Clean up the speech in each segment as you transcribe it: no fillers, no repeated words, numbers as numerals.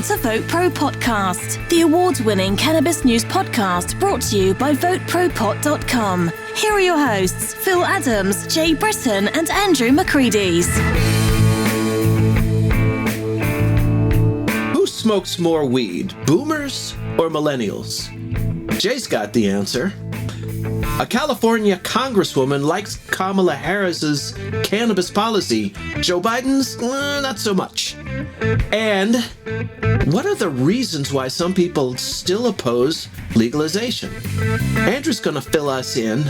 to VoteProPot-Cast, the award-winning cannabis news podcast brought to you by VoteProPot.com. Here are your hosts, Phil Adams, Jay Britton, and Andrew McCreadies. Who smokes more weed, boomers or millennials? Jay's got the answer. A California Congresswoman likes Kamala Harris's cannabis policy. Joe Biden's, not so much. And what are the reasons why some people still oppose legalization? Andrew's going to fill us in.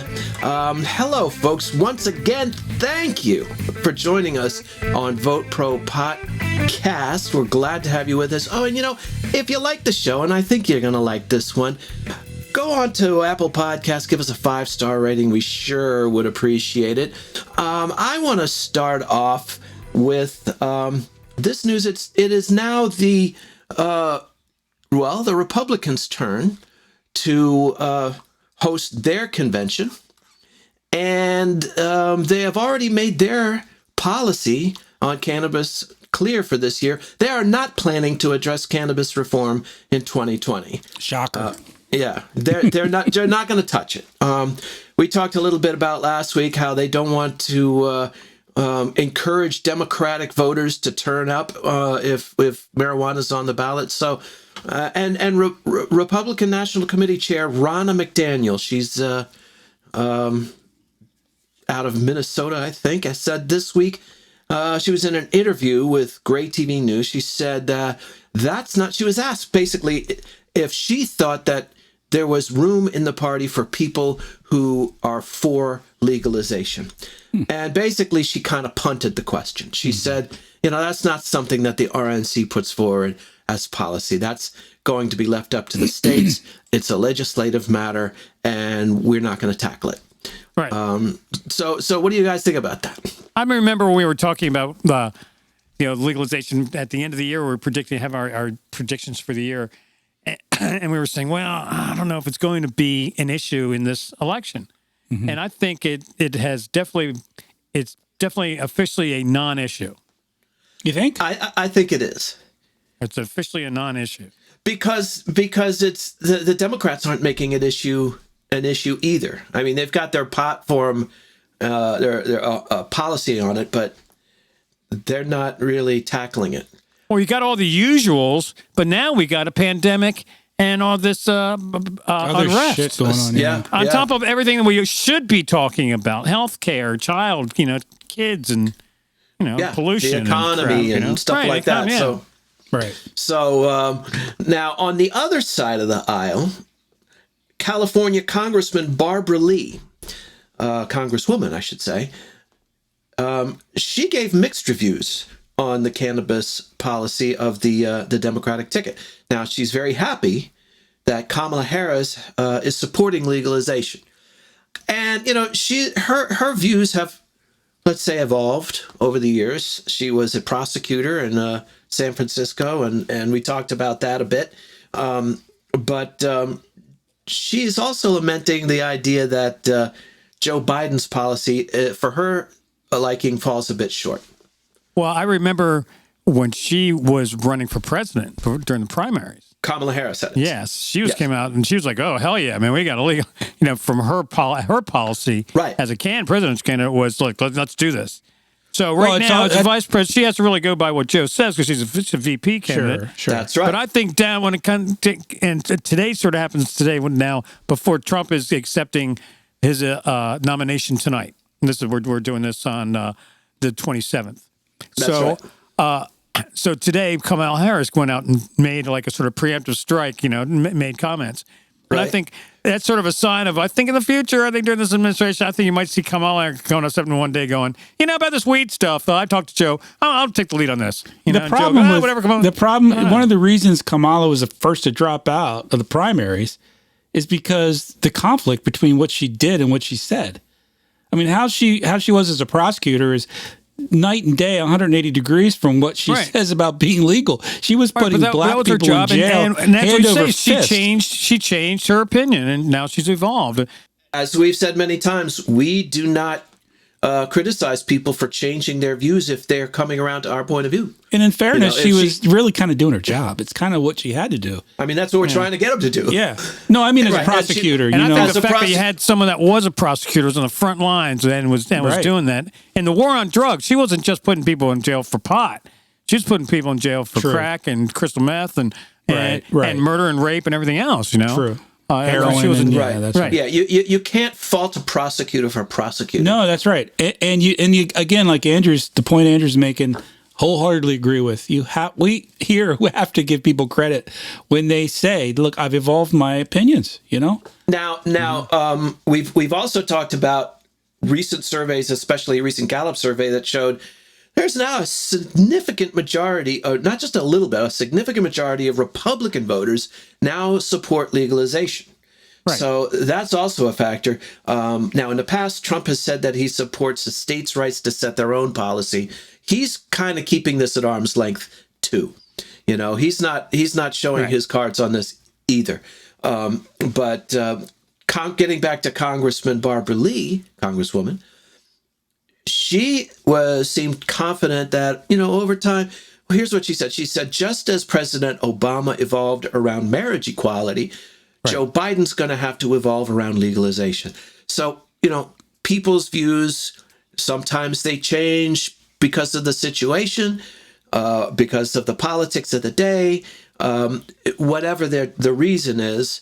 Hello, folks. Once again, thank you for joining us on VoteProPot-Cast. We're glad to have you with us. Oh, and if you like the show, and I think you're going to like this one, go on to Apple Podcasts, give us a 5-star rating. We sure would appreciate it. I want to start off with this news. It is now the Republicans' turn to host their convention, and they have already made their policy on cannabis clear for this year. They are not planning to address cannabis reform in 2020. Shocker. Yeah, they're not going to touch it. We talked a little bit about last week how they don't want to encourage Democratic voters to turn up if marijuana's on the ballot. So, Republican National Committee Chair Ronna McDaniel, she's out of Minnesota, I think, I said this week. She was in an interview with Great TV News. She said that's not. She was asked basically if she thought that there was room in the party for people who are for legalization. And basically, she kind of punted the question. She said, that's not something that the RNC puts forward as policy. That's going to be left up to the states. It's a legislative matter, and we're not going to tackle it. Right. So what do you guys think about that? I remember when we were talking about legalization at the end of the year. We were predicting, have our predictions for the year. And we were saying, well, I don't know if it's going to be an issue in this election. Mm-hmm. And I think it's definitely officially a non-issue. You think? I think it is. It's officially a non-issue. Because it's the Democrats aren't making an issue either. I mean, they've got their platform, their policy on it, but they're not really tackling it. Well, you got all the usuals, but now we got a pandemic and all this unrest shit going on. On top of everything that we should be talking about: healthcare, child, kids, and pollution, the economy, and stuff like that. Yeah. So, right. So now on the other side of the aisle, California Congressman Barbara Lee, Congresswoman, I should say, she gave mixed reviews on the cannabis policy of the Democratic ticket. Now, she's very happy that Kamala Harris is supporting legalization. And, her views have, let's say, evolved over the years. She was a prosecutor in San Francisco, and we talked about that a bit. But she's also lamenting the idea that Joe Biden's policy, for her liking, falls a bit short. Well, I remember when she was running for president during the primaries. Kamala Harris said it. Yes, she came out and she was like, "Oh hell yeah, man, we got a legal." From her policy, right, as a president's candidate was, "Look, let's do this." So now, as vice president, she has to really go by what Joe says because she's a VP candidate. Sure, that's right. But I think down when it comes to, and today sort of happens today now before Trump is accepting his nomination tonight. And this is we're doing this on the 27th. That's right. So today, Kamala Harris went out and made like a sort of preemptive strike, made comments. But I think that's sort of a sign of, I think in the future, I think during this administration, I think you might see Kamala going up something one day going, about this weed stuff. I talked to Joe. I'll take the lead on this. One of the reasons Kamala was the first to drop out of the primaries is because the conflict between what she did and what she said. I mean, how she was as a prosecutor is night and day, 180 degrees from what she says about being legal. She was putting black people in jail. And that's what she changed her opinion, and now she's evolved. As we've said many times, we do not criticize people for changing their views if they're coming around to our point of view. And in fairness, she was really kind of doing her job. It's kind of what she had to do. I mean, that's what we're trying to get them to do. Yeah. No, I mean, as a prosecutor, and I think the fact that you had someone that was a prosecutor was on the front lines and was doing that. And the war on drugs, she wasn't just putting people in jail for pot. She was putting people in jail for crack and crystal meth and murder and rape and everything else, True. Heroin. She was that's right. Yeah, you can't fault a prosecutor for prosecuting. No, that's right. And you again, like the point Andrew's making, wholeheartedly agree with. We have to give people credit when they say, "Look, I've evolved my opinions." Now, we've also talked about recent surveys, especially a recent Gallup survey that showed there's now a significant majority, or not just a little bit, a significant majority of Republican voters now support legalization. Right. So that's also a factor. Now, in the past, Trump has said that he supports the states' rights to set their own policy. He's kind of keeping this at arm's length too. He's not showing his cards on this either. But getting back to Congresswoman Barbara Lee, she seemed confident that, over time, here's what she said. She said, just as President Obama evolved around marriage equality, Joe Biden's going to have to evolve around legalization. So, people's views, sometimes they change because of the situation, because of the politics of the day, whatever the reason is.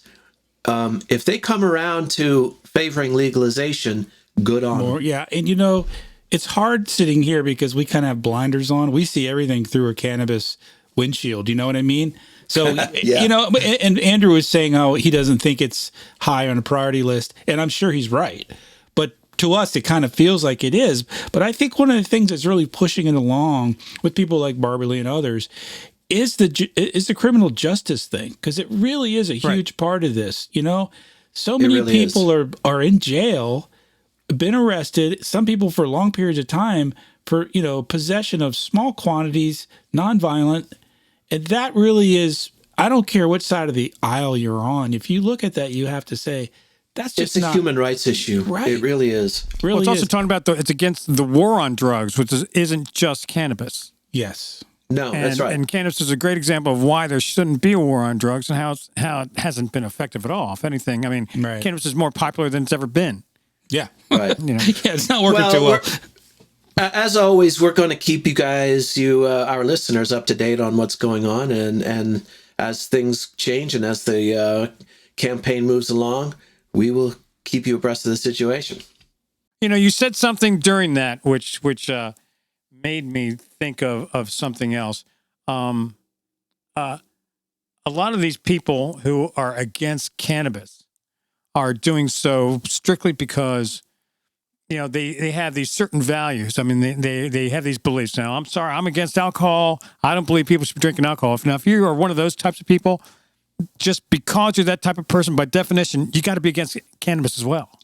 If they come around to favoring legalization, good on them. Yeah, and it's hard sitting here because we kind of have blinders on. We see everything through a cannabis windshield. You know what I mean? So, and Andrew was saying how he doesn't think it's high on a priority list, and I'm sure he's right. But to us, it kind of feels like it is. But I think one of the things that's really pushing it along with people like Barbara Lee and others is the criminal justice thing, because it really is a huge part of this. So many people are in jail, been arrested, some people for long periods of time for, possession of small quantities, nonviolent. And that really is, I don't care what side of the aisle you're on. If you look at that, you have to say, that's just it's a human rights issue. Right. It really is. It's also talking about it's against the war on drugs, which isn't just cannabis. Yes. No, that's right. And cannabis is a great example of why there shouldn't be a war on drugs and how it hasn't been effective at all. If anything, I mean, cannabis is more popular than it's ever been. Yeah. Right. Yeah, it's not working too well. As always, we're going to keep you guys, our listeners, up to date on what's going on. And as things change and as the campaign moves along, we will keep you abreast of the situation. You said something during that, which made me think of something else. A lot of these people who are against cannabis are doing so strictly because, they have these certain values. I mean, they have these beliefs. Now, I'm sorry, I'm against alcohol. I don't believe people should be drinking alcohol. Now, if you are one of those types of people, just because you're that type of person, by definition, you got to be against cannabis as well.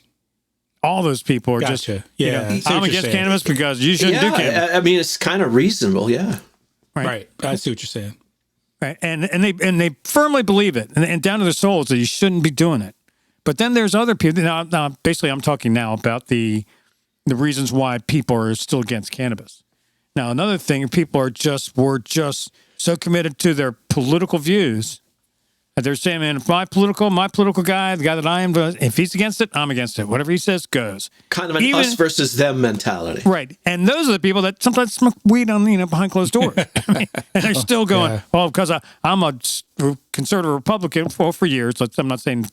All those people are just, I'm against cannabis because you shouldn't do cannabis. I mean, it's kind of reasonable, yeah. Right. I see what you're saying. Right, and they firmly believe it, and down to their souls that you shouldn't be doing it. But then there's other people. Now, basically, I'm talking now about the reasons why people are still against cannabis. Now, another thing, people were just so committed to their political views that they're saying, man, if my political guy, the guy that I am, if he's against it, I'm against it. Whatever he says goes. Kind of an us versus them mentality. Right. And those are the people that sometimes smoke weed on, behind closed doors. And they're still going, because I'm a conservative Republican for years. I'm not saying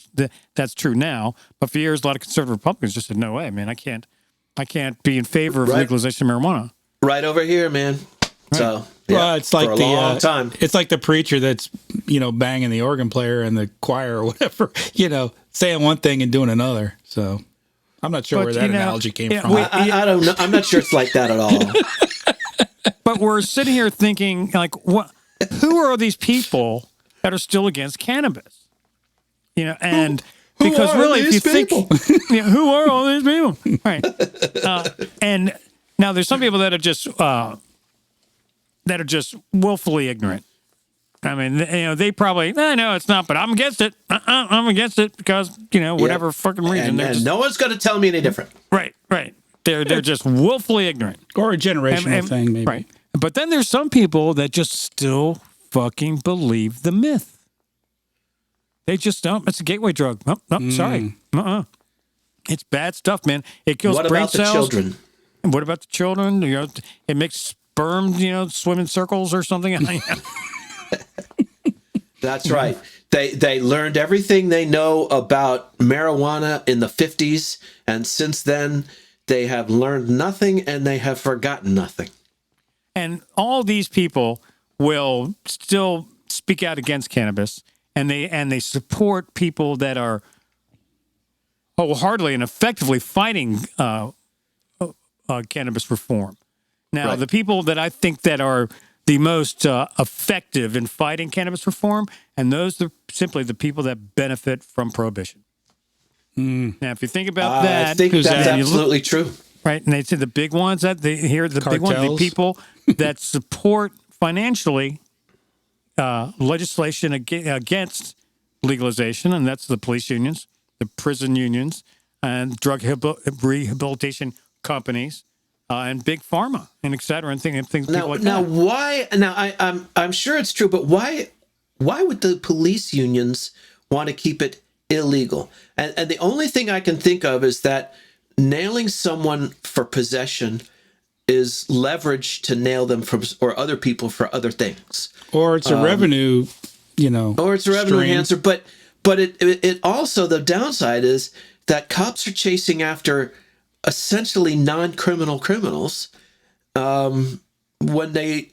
that's true now, but for years, a lot of conservative Republicans just said, no way, man, I can't be in favor of legalization of marijuana. Right over here, man. Right. So, it's like for a long time. It's like the preacher that's, banging the organ player and the choir or whatever, saying one thing and doing another. So I'm not sure where that analogy came from. I don't know. I'm not sure it's like that at all. But we're sitting here thinking, like, who are these people that are still against cannabis? And because really, if you think, who are all these people? Right. And now there's some people that are just willfully ignorant. I mean, they probably, no, it's not, but I'm against it. I'm against it because, whatever fucking reason. And no one's going to tell me any different. Right. They're just willfully ignorant. Or a generational thing, maybe. Right. But then there's some people that just still fucking believe the myth. They just don't. It's a gateway drug. No, sorry. It's bad stuff, man. It kills brain cells. What about the children? What about the children? You know, it makes sperm, swim in circles or something. That's right. They learned everything they know about marijuana in the 50s, and since then they have learned nothing and they have forgotten nothing. And all these people will still speak out against cannabis, and they support people that are wholeheartedly and effectively fighting cannabis reform. Now, right. The people that I think that are the most effective in fighting cannabis reform, and those are simply the people that benefit from prohibition. Now, if you think about that, I think that's absolutely true. Right, and they say the big ones that they hear the big ones, the people that support financially legislation against legalization, and that's the police unions, the prison unions, and drug rehabilitation companies, and big pharma, and et cetera, and things people like that. Now, why? Now, I'm sure it's true, but why would the police unions want to keep it illegal? And the only thing I can think of is that nailing someone for possession is leverage to nail them or other people for other things. Or it's a revenue, or it's a revenue enhancer. But it also, the downside is that cops are chasing after essentially non-criminal criminals when they,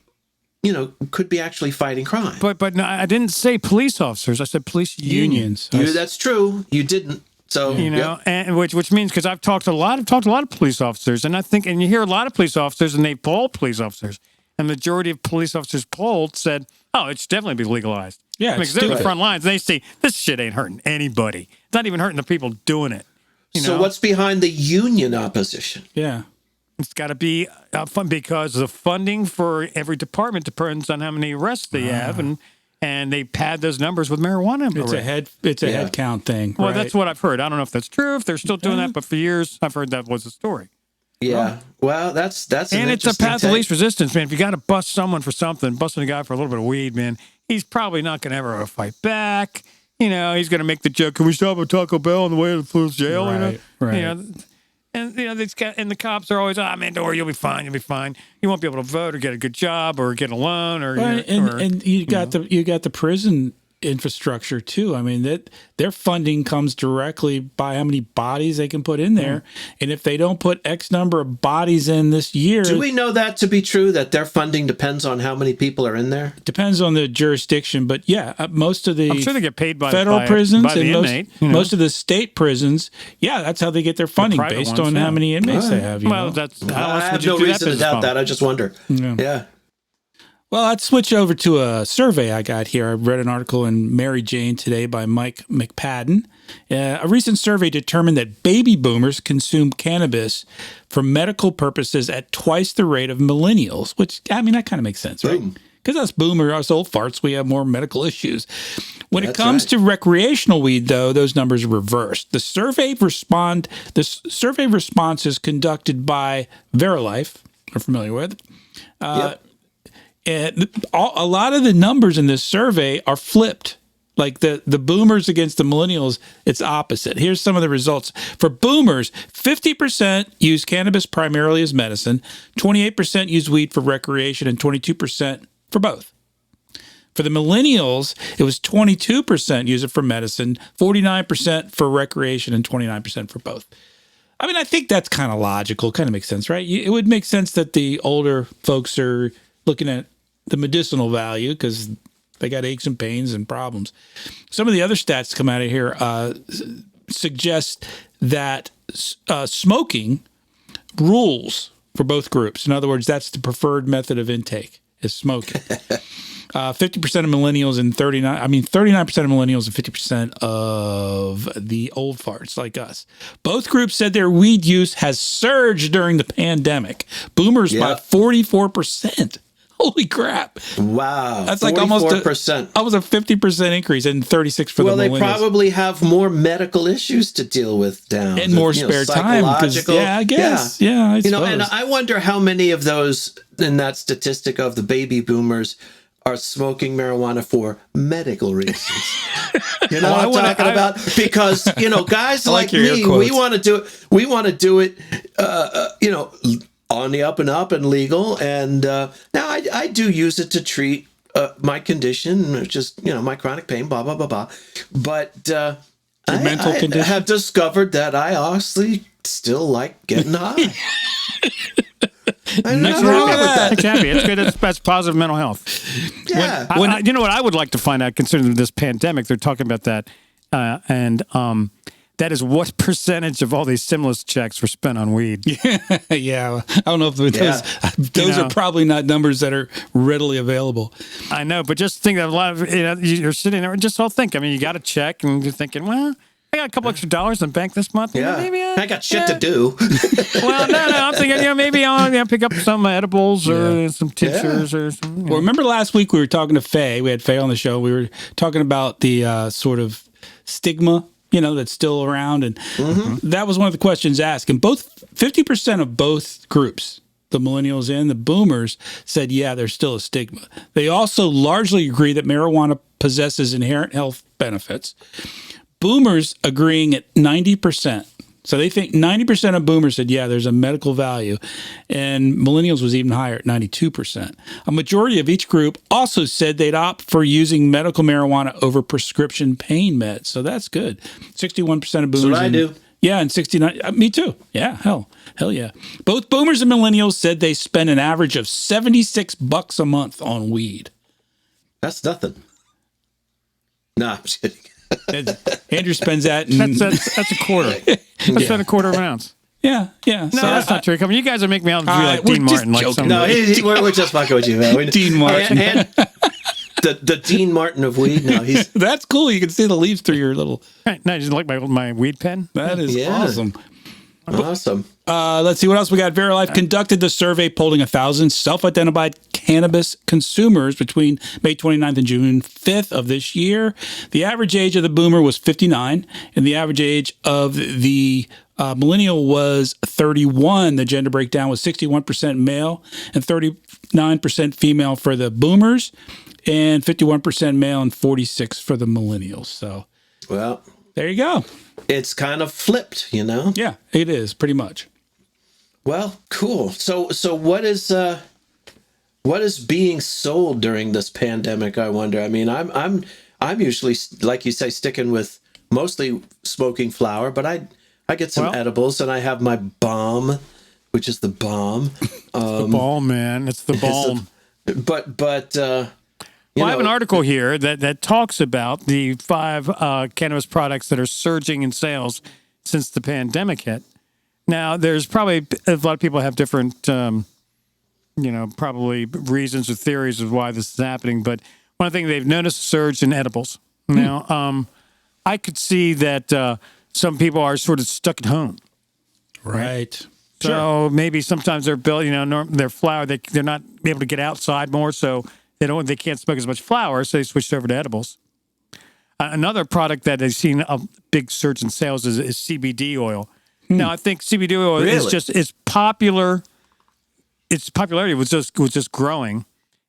could be actually fighting crime. But no, I didn't say police officers. I said police unions. That's true. You didn't. So yep. And which means, because I've talked to a lot of police officers, and you hear a lot of police officers, and they poll police officers, and the majority of police officers polled said, "Oh, it should definitely be legalized." Yeah, because they're the front lines. They see this shit ain't hurting anybody. It's not even hurting the people doing it. So what's behind the union opposition? Yeah, it's got to be fun, because the funding for every department depends on how many arrests they have, and they pad those numbers with marijuana. It's a head count thing. Well, right? That's what I've heard. I don't know if that's true, if they're still doing that, but for years I've heard that was the story. Yeah. Well, that's and it's a path of least resistance, man. If you got to bust someone for something, busting a guy for a little bit of weed, man, he's probably not going to ever fight back. He's going to make the joke, "Can we stop at Taco Bell on the way to the jail?" Right. And the cops are always, man, don't worry, you'll be fine. You'll be fine. You won't be able to vote or get a good job or get a loan or. Right. And you got the prison infrastructure too. I mean, that their funding comes directly by how many bodies they can put in there, and if they don't put X number of bodies in this year, do we know that to be true? That their funding depends on how many people are in there? It depends on the jurisdiction, but most of the I'm sure they get paid by federal prisons by the and inmate, most of the state prisons. Yeah, that's how they get their funding based on how many inmates they have. Well, that's I have no reason to doubt that. I just wonder. Yeah. Well, let's switch over to a survey I got here. I read an article in Mary Jane today by Mike McPadden. A recent survey determined that baby boomers consume cannabis for medical purposes at twice the rate of millennials, which, that kind of makes sense, right? Because us old farts, we have more medical issues. When it comes to recreational weed, though, those numbers are reversed. The survey responses conducted by Verilife, we're familiar with. And a lot of the numbers in this survey are flipped. Like the boomers against the millennials, it's opposite. Here's some of the results. For boomers, 50% use cannabis primarily as medicine, 28% use weed for recreation, and 22% for both. For the millennials, it was 22% use it for medicine, 49% for recreation, and 29% for both. I think that's kind of logical, kind of makes sense, right? It would make sense that the older folks are looking at the medicinal value because they got aches and pains and problems. Some of the other stats that come out of here suggest that smoking rules for both groups. In other words, that's the preferred method of intake is smoking. 50% of millennials and 39% of millennials and 50% of the old farts like us. Both groups said their weed use has surged during the pandemic. Boomers by 44%. Holy crap! Wow, that's like almost a 50% increase, and 36 for the millennials. Well, they probably have more medical issues to deal with down and more spare time. Yeah, I guess. Yeah, I suppose. And I wonder how many of those in that statistic of the baby boomers are smoking marijuana for medical reasons. You know what I'm talking about? Because, guys like me, we want to do it. We want to do it, on the up and up and legal. And now I do use it to treat my condition, which is, my chronic pain, blah, blah, blah, blah. But mental condition? I have discovered that I honestly still like getting high. Nothing wrong with that. Exactly. It's good. That's positive mental health. Yeah. You know what I would like to find out, considering this pandemic, they're talking about that, and that is what percentage of all these stimulus checks were spent on weed. Yeah. I don't know if those are probably not numbers that are readily available. I know, but just think that a lot of, you're sitting there and just all think, you got to check and you're thinking, well, I got a couple extra dollars in the bank this month. Yeah, maybe I got shit to do. Well, no, I'm thinking, maybe I'll pick up some edibles or some tinctures or something. Well, remember last week we were talking to Faye. We had Faye on the show. We were talking about the sort of stigma, that's still around, and that was one of the questions asked. And 50% of both groups, the millennials and the boomers, said, yeah, there's still a stigma. They also largely agree that marijuana possesses inherent health benefits. Boomers agreeing at 90%. So they think 90% of boomers said, yeah, there's a medical value. And millennials was even higher at 92%. A majority of each group also said they'd opt for using medical marijuana over prescription pain meds. So that's good. 61% of boomers. That's what I do. Yeah, and 69. Me too. Yeah, hell yeah. Both boomers and millennials said they spend an average of $76 a month on weed. That's nothing. Nah, I'm just kidding. Andrew spends that. That's a quarter. That's not a quarter of an ounce. Yeah. No, that's not true. You guys are making me out to be like Dean Martin. No, we're just fucking with you, man. Dean Martin. The Dean Martin of weed. No, he's that's cool. You can see the leaves through your little. No, you just like my weed pen. That is awesome. Awesome. Let's see what else we got. VeriLife conducted the survey polling 1,000 self-identified cannabis consumers between May 29th and June 5th of this year. The average age of the boomer was 59, and the average age of the millennial was 31. The gender breakdown was 61% male and 39% female for the boomers, and 51% male and 46% for the millennials. So, well, there you go. It's kind of flipped, Yeah, it is pretty much. Well, cool. So what is being sold during this pandemic? I wonder. I mean, I'm usually, like you say, sticking with mostly smoking flower, but I get some edibles, and I have my balm, which is the balm. The balm, man. It's the balm. I have an article here that talks about the 5 cannabis products that are surging in sales since the pandemic hit. Now, there's probably a lot of people have different, probably reasons or theories of why this is happening. But one thing they've noticed a surge in edibles. Now, I could see that some people are sort of stuck at home. Right. So maybe sometimes their their flower, they're not able to get outside more, so they can't smoke as much flower, so they switched over to edibles. Another product that they've seen a big surge in sales is CBD oil. Now, I think CBD oil is popular. Its popularity was just growing,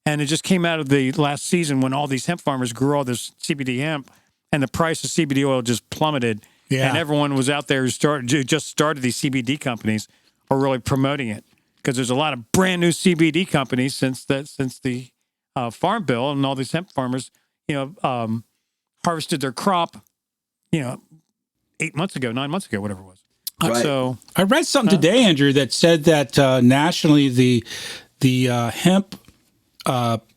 and it just came out of the last season when all these hemp farmers grew all this CBD hemp, and the price of CBD oil just plummeted. Yeah. And everyone was out there who just started these CBD companies are really promoting it, because there's a lot of brand new CBD companies since the farm bill, and all these hemp farmers, harvested their crop, 9 months ago, whatever it was. Right. So I read something today, Andrew, that said that nationally the hemp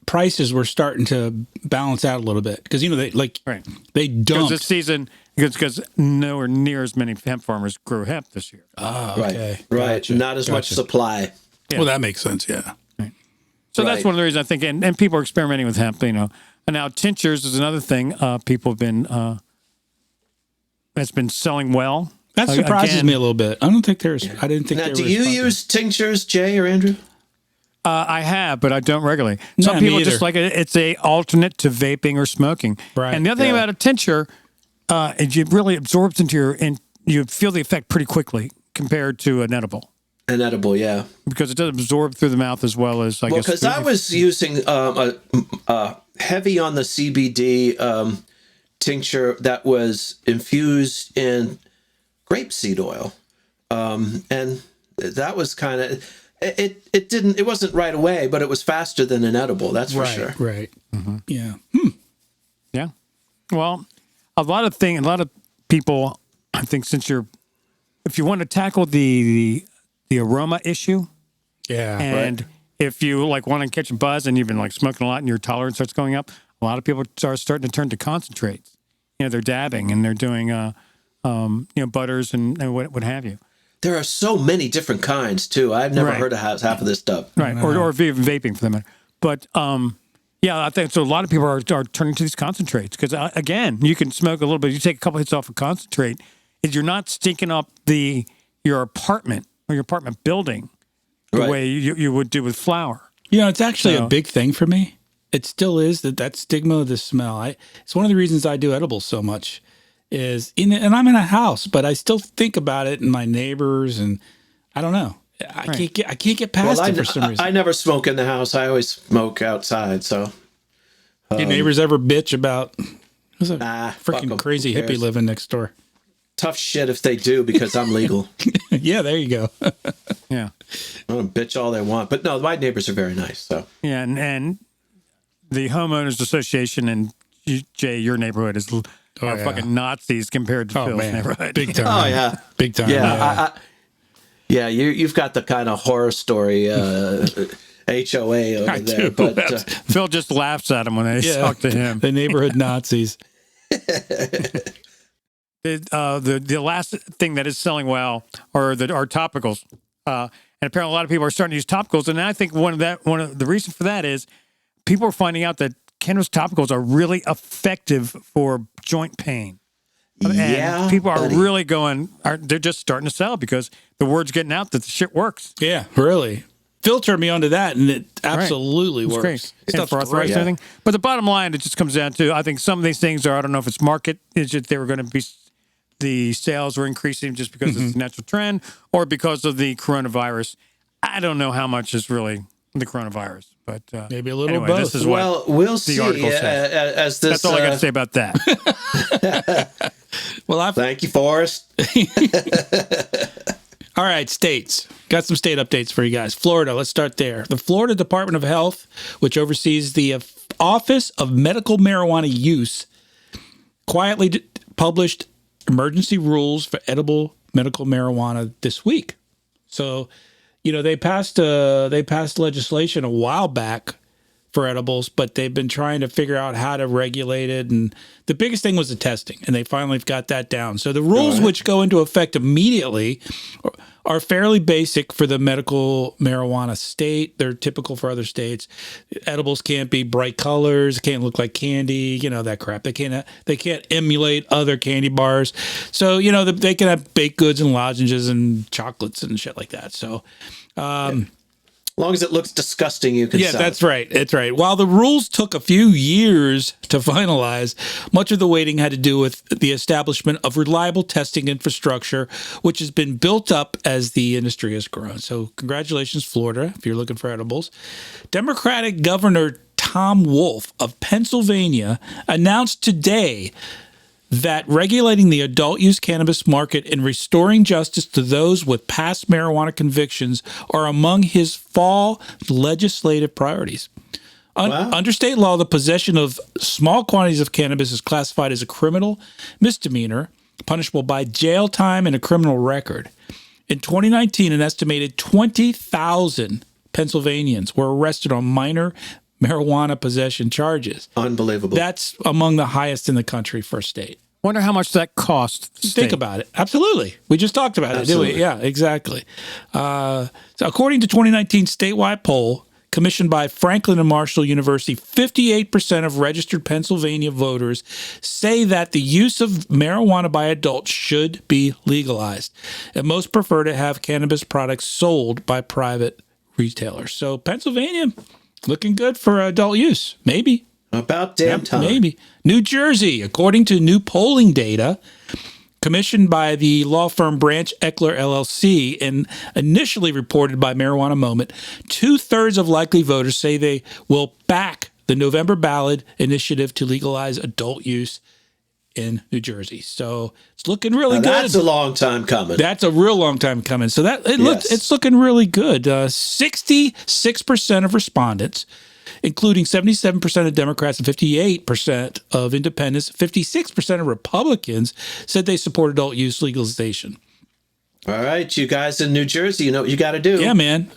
prices were starting to balance out a little bit, because they dumped because this season because nowhere near as many hemp farmers grew hemp this year. Oh, okay, right. Gotcha. Not as much supply. Yeah. Well, that makes sense. Yeah. Right. So that's one of the reasons I think, and people are experimenting with hemp. And now tinctures is another thing people have been that's been selling well. That surprises me a little bit. I don't think there's. I didn't think. Now, do you use tinctures, Jay or Andrew? I have, but I don't regularly. No, Some people me just either. like it. It's a alternate to vaping or smoking. Right. And the other thing about a tincture, it really absorbs into and you feel the effect pretty quickly compared to an edible. An edible, yeah. Because it doesn't absorb through the mouth as well as, I guess. Because I was using heavy on the CBD tincture that was infused in grapeseed oil. And that was kind of... It wasn't right away, but it was faster than an edible. That's for sure. Right. Mm-hmm. Yeah. Yeah. Well, a lot of people, I think, if you want to tackle the aroma issue, and if you like want to catch a buzz and you've been like smoking a lot and your tolerance starts going up, a lot of people are starting to turn to concentrates. They're dabbing and they're doing butters and what have you. There are so many different kinds too. I've never heard of half of this stuff. Right, or vaping for them. But I think so. A lot of people are turning to these concentrates because again, you can smoke a little bit. You take a couple hits off a concentrate, and you're not stinking up your apartment or your apartment building the way you would do with flour. It's actually a big thing for me. It still is that stigma of the smell. It's one of the reasons I do edibles so much. And I'm in a house, but I still think about it and my neighbors, and I don't know. I can't get past it for some reason. I never smoke in the house. I always smoke outside. So, your neighbors ever bitch about there's a fuck freaking 'em. crazy Who hippie cares? living next door? Tough shit if they do because I'm legal. Yeah, there you go. Yeah, I'm gonna bitch all they want, but no, my neighbors are very nice. So yeah, and the homeowners association and Jay, your neighborhood is. Fucking Nazis compared to Phil's neighborhood. Big time. Oh yeah, big time. Yeah. You've got the kind of horror story HOA over there. But Phil just laughs at him when they talk to him. The neighborhood Nazis. The last thing that is selling well are topicals, and apparently a lot of people are starting to use topicals. And I think one of the reasons for that is people are finding out that cannabis topicals are really effective for joint pain. And people are really they're just starting to sell because the word's getting out that the shit works. Yeah, really. Phil turned me onto that, and it absolutely works. Great. And for arthritis and everything. But the bottom line, it just comes down to, I think some of these things are, I don't know if it's market, is that they were going to be, the sales were increasing just because it's a natural trend or because of the coronavirus. I don't know how much is really the coronavirus. But maybe a little anyway, both. This is what we'll see. As this, that's all I got to say about that. Thank you, Forrest. All right, states. Got some state updates for you guys. Florida, let's start there. The Florida Department of Health, which oversees the Office of Medical Marijuana Use, quietly published emergency rules for edible medical marijuana this week. So, they passed legislation a while back for edibles, but they've been trying to figure out how to regulate it. And the biggest thing was the testing, and they finally got that down. So the rules which go into effect immediately are fairly basic for the medical marijuana state. They're typical for other states. Edibles can't be bright colors, can't look like candy, that crap. They can't emulate other candy bars. So, they can have baked goods and lozenges and chocolates and shit like that. So, as long as it looks disgusting, you can sell that's right. That's right. While the rules took a few years to finalize, much of the waiting had to do with the establishment of reliable testing infrastructure, which has been built up as the industry has grown. So congratulations, Florida, if you're looking for edibles. Democratic Governor Tom Wolf of Pennsylvania announced today that regulating the adult use cannabis market and restoring justice to those with past marijuana convictions are among his fall legislative priorities. Under state law, the possession of small quantities of cannabis is classified as a criminal misdemeanor, punishable by jail time and a criminal record. In 2019, an estimated 20,000 Pennsylvanians were arrested on minor marijuana possession charges. Unbelievable. That's among the highest in the country for a state. Wonder how much that cost. Think about it. Absolutely. We just talked about it, didn't we? Yeah, exactly. So according to 2019 statewide poll commissioned by Franklin and Marshall University, 58% of registered Pennsylvania voters say that the use of marijuana by adults should be legalized, and most prefer to have cannabis products sold by private retailers. So Pennsylvania looking good for adult use. Maybe. About damn time. Maybe. New Jersey, according to new polling data commissioned by the law firm Branch Eckler LLC and initially reported by Marijuana Moment, 2/3 of likely voters say they will back the November ballot initiative to legalize adult use in New Jersey. So it's looking really good. That's a long time coming. That's a real long time coming. So it's looking really good. 66% of respondents, including 77% of Democrats and 58% of independents, 56% of Republicans said they support adult use legalization. All right, you guys in New Jersey, you know what you got to do. Yeah, man.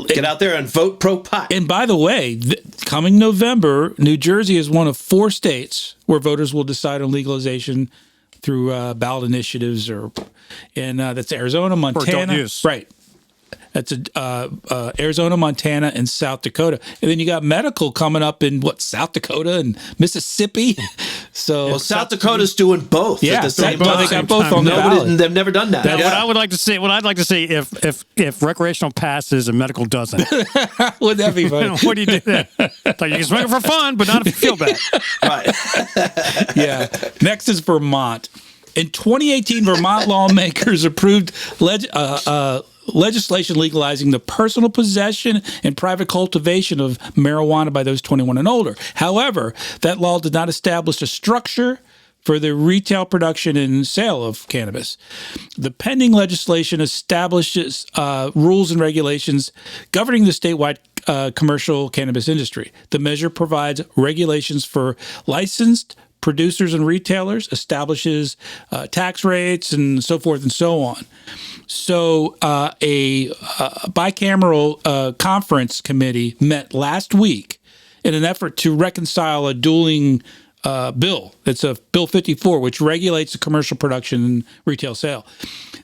Get out there and vote pro-pot. And by the way, coming November, New Jersey is one of 4 states where voters will decide on legalization through ballot initiatives, and that's Arizona, Montana. For adult use. Right. That's Arizona, Montana, and South Dakota. And then you got medical coming up in, South Dakota and Mississippi. So South Dakota's doing both at the same time. They got both on the ballot. They've never done that. What I'd like to see, if recreational passes and medical doesn't. Would that be funny? What do you do then? Like, you can smoke it for fun, but not if you feel bad. Right. Yeah. Next is Vermont. In 2018, Vermont lawmakers approved legislation legalizing the personal possession and private cultivation of marijuana by those 21 and older. However, that law did not establish a structure for the retail production and sale of cannabis. The pending legislation establishes rules and regulations governing the statewide commercial cannabis industry. The measure provides regulations for licensed producers and retailers, establishes tax rates and so forth and so on. So a bicameral conference committee met last week in an effort to reconcile a dueling bill. It's a Bill 54, which regulates the commercial production and retail sale.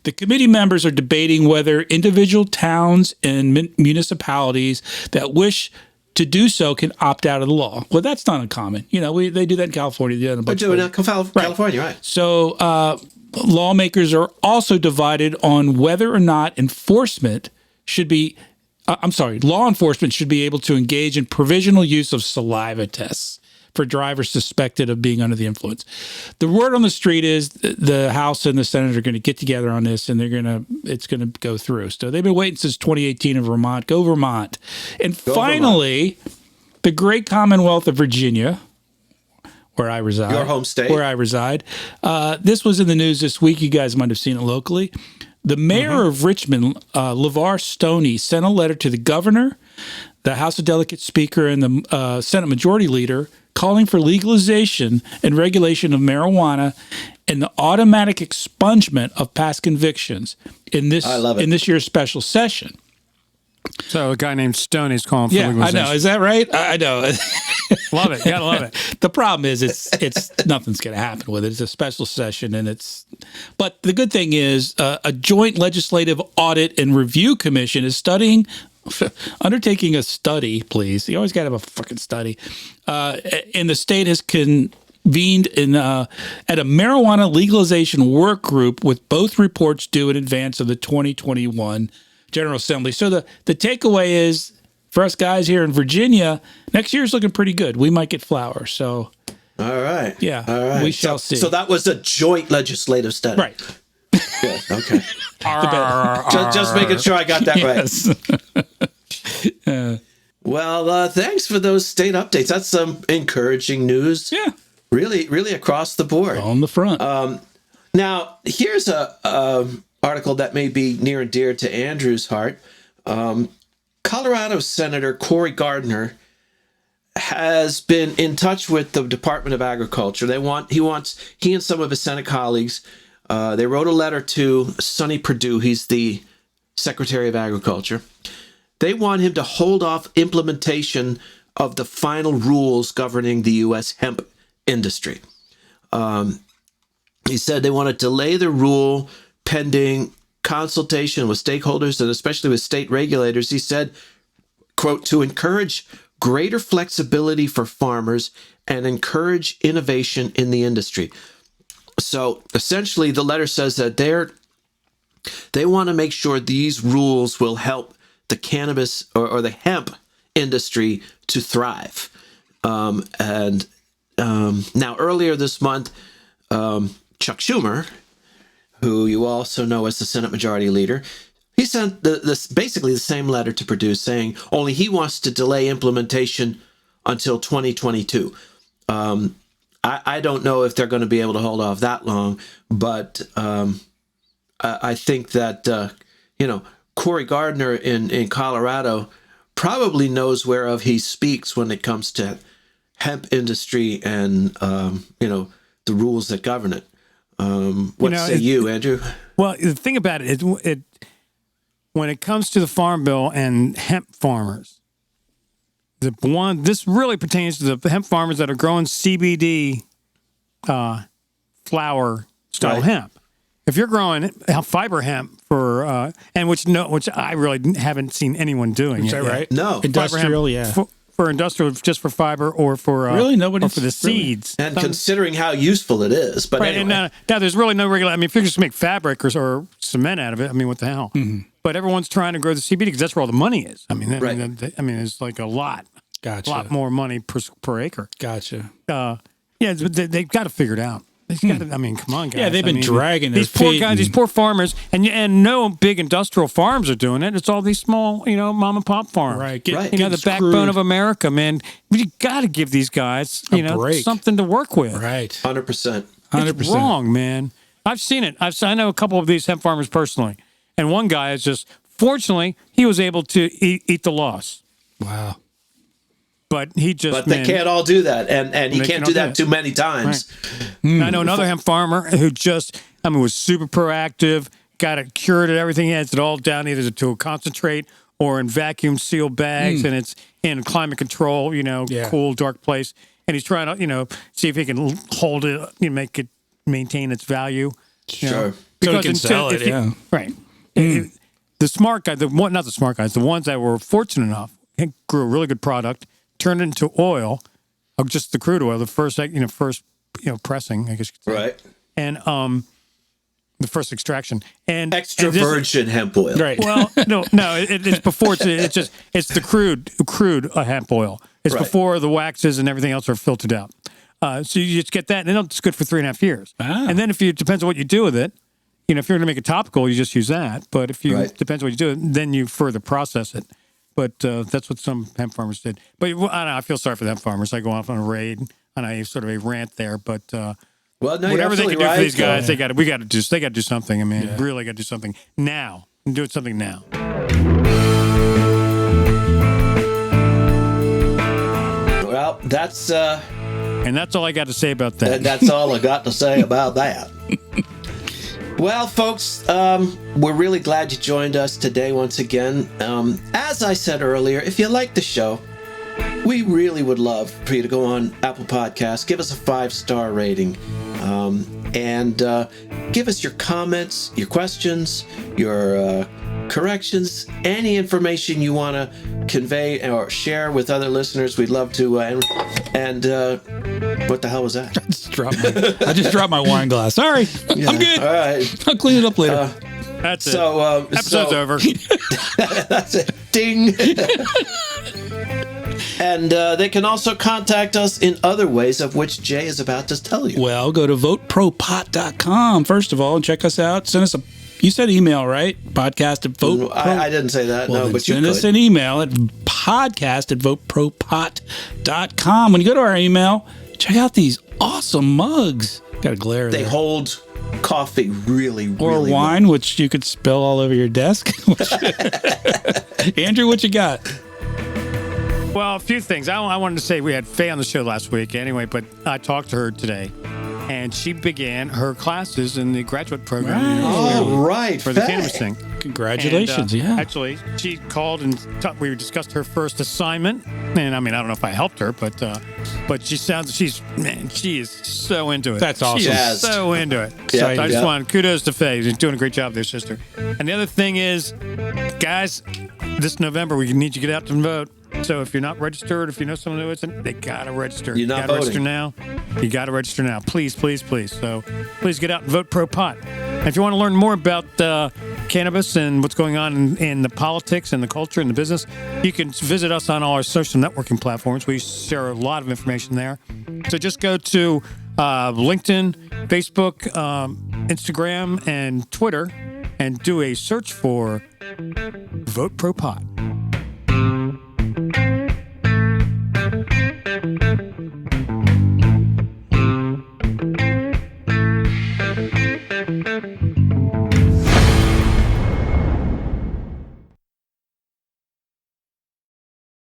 The committee members are debating whether individual towns and municipalities that wish to do so can opt out of the law. Well, that's not uncommon. You know, they do that in California. They do it in California, right? So lawmakers are also divided on whether or not enforcement should be, law enforcement should be able to engage in provisional use of saliva tests for drivers suspected of being under the influence. The word on the street is the House and the Senate are going to get together on this, and it's going to go through. So they've been waiting since 2018 in Vermont. Go Vermont. And finally, the great Commonwealth of Virginia, where I reside. Your home state. Where I reside. This was in the news this week. You guys might have seen it locally. The mayor of Richmond, LeVar Stoney, sent a letter to the governor, the House of Delegates Speaker, and the Senate Majority Leader calling for legalization and regulation of marijuana and the automatic expungement of past convictions in this year's special session. So a guy named Stoney's calling for legalization. I know. Is that right? I know. Love it. You gotta love it. The problem is it's nothing's going to happen with it. It's a special session, but the good thing is a joint legislative audit and review commission is undertaking a study, please. You always got to have a fucking study. And the state has convened at a marijuana legalization work group with both reports due in advance of the 2021 General Assembly. So the takeaway is, for us guys here in Virginia, next year's looking pretty good. We might get flowers. So, all right. Yeah. All right. We shall see. So that was a joint legislative study. Right. Good. Okay. just making sure I got that right. Well, thanks for those state updates. That's some encouraging news. Yeah. Really, really across the board. On the front. Now, here's a article that may be near and dear to Andrew's heart. Colorado Senator Cory Gardner has been in touch with the Department of Agriculture. He and some of his Senate colleagues, they wrote a letter to Sonny Perdue. He's the Secretary of Agriculture. They want him to hold off implementation of the final rules governing the U.S. hemp industry. He said they want to delay the rule pending consultation with stakeholders and especially with state regulators. He said, quote, to encourage greater flexibility for farmers and encourage innovation in the industry. So essentially, the letter says that they want to make sure these rules will help the cannabis or the hemp industry to thrive. Now, earlier this month, Chuck Schumer, who you also know as the Senate Majority Leader, he sent basically the same letter to Purdue saying only he wants to delay implementation until 2022. I don't know if they're going to be able to hold off that long, but I think that, Cory Gardner in Colorado probably knows whereof he speaks when it comes to hemp industry and, the rules that govern it. What say you, Andrew? Well, the thing about it, when it comes to the Farm Bill and hemp farmers, this really pertains to the hemp farmers that are growing CBD flower style hemp. If you're growing fiber hemp for which I really haven't seen anyone doing. Is that right? No, industrial, for industrial, just for fiber or for really nobody for the seeds. And considering how useful it is, but right, anyway. and now there's really no regular. I mean, if you just make fabric or cement out of it, I mean, what the hell? Mm-hmm. But everyone's trying to grow the CBD because that's where all the money is. I mean, it's like a lot. Gotcha. A lot more money per acre. Gotcha. They've got to figure it out. I mean, come on, guys. Yeah, they've been dragging these poor guys, these poor farmers, and no big industrial farms are doing it. It's all these small, mom and pop farms. Right. The backbone of America, man. You got to give these guys, something to work with. Right. 100%. It's wrong, man. I've seen it. I know a couple of these hemp farmers personally, and one guy is just, fortunately, he was able to eat the loss. Wow. But he just. But they can't all do that, and he can't do that too many times. Right. I know another hemp farmer who was super proactive, got it cured and everything. He has it all down either to a concentrate or in vacuum sealed bags, and it's in climate control, cool, dark place. And he's trying to, see if he can hold it, maintain its value. Sure. Because so he can sell it, right. The smart guy, not the smart guys, the ones that were fortunate enough, grew a really good product, turned it into oil, just the crude oil, the first pressing, I guess you could say. Right. And the first extraction. And extra virgin hemp oil. Right. Well, no, it's before it's the crude hemp oil. It's before the waxes and everything else are filtered out. So you just get that, and it's good for 3.5 years. Ah. And then it depends on what you do with it. If you're going to make a topical, you just use that. But if depends what you do, then you further process it. But that's what some hemp farmers did. But I don't know, I feel sorry for the hemp farmers. I go off on a raid, and I sort of a rant there. But whatever they can do for these guys, they got to do something. I mean, really got to do something now. And do something now. Well, that's and that's all I got to say about that. And that's all I got to say about that. Well, folks, we're really glad you joined us today once again. As I said earlier, if you like the show, we really would love for you to go on Apple Podcasts, give us a 5-star rating, and give us your comments, your questions, your corrections, any information you want to convey or share with other listeners. We'd love to. And what the hell was that? I just dropped my wine glass. Sorry. Yeah, I'm good. All right. I'll clean it up later. That's it. Episode's over. That's it. Ding. And they can also contact us in other ways, of which Jay is about to tell you. Well, go to VoteProPot.com, first of all, and check us out. Send us you said email, right? Podcast at VotePro. I didn't say that, no, but you could. Send us an email at podcast@VoteProPot.com. When you go to our email, check out these awesome mugs. Got a glare They there. hold coffee really or wine, well. Which you could spill all over your desk. Andrew, what you got? Well, a few things. I wanted to say we had Faye on the show last week anyway, but I talked to her today, and she began her classes in the graduate program. Right. For the cannabis thing. Congratulations, and, Actually, she called and we discussed her first assignment, and I mean, I don't know if I helped her, but she is so into it. That's awesome. She is so into it. Yeah, So I just want kudos to Faye. She's doing a great job there, sister. And the other thing is, guys, this November, we need you to get out and vote. So if you're not registered, if you know someone who isn't, they got to register. You're not voting. register now. You got to register now. Please, please, please. So please get out and vote pro pot. And if you want to learn more about cannabis and what's going on in the politics and the culture and the business, you can visit us on all our social networking platforms. We share a lot of information there. So just go to LinkedIn, Facebook, Instagram, and Twitter, and do a search for Vote Pro Pot.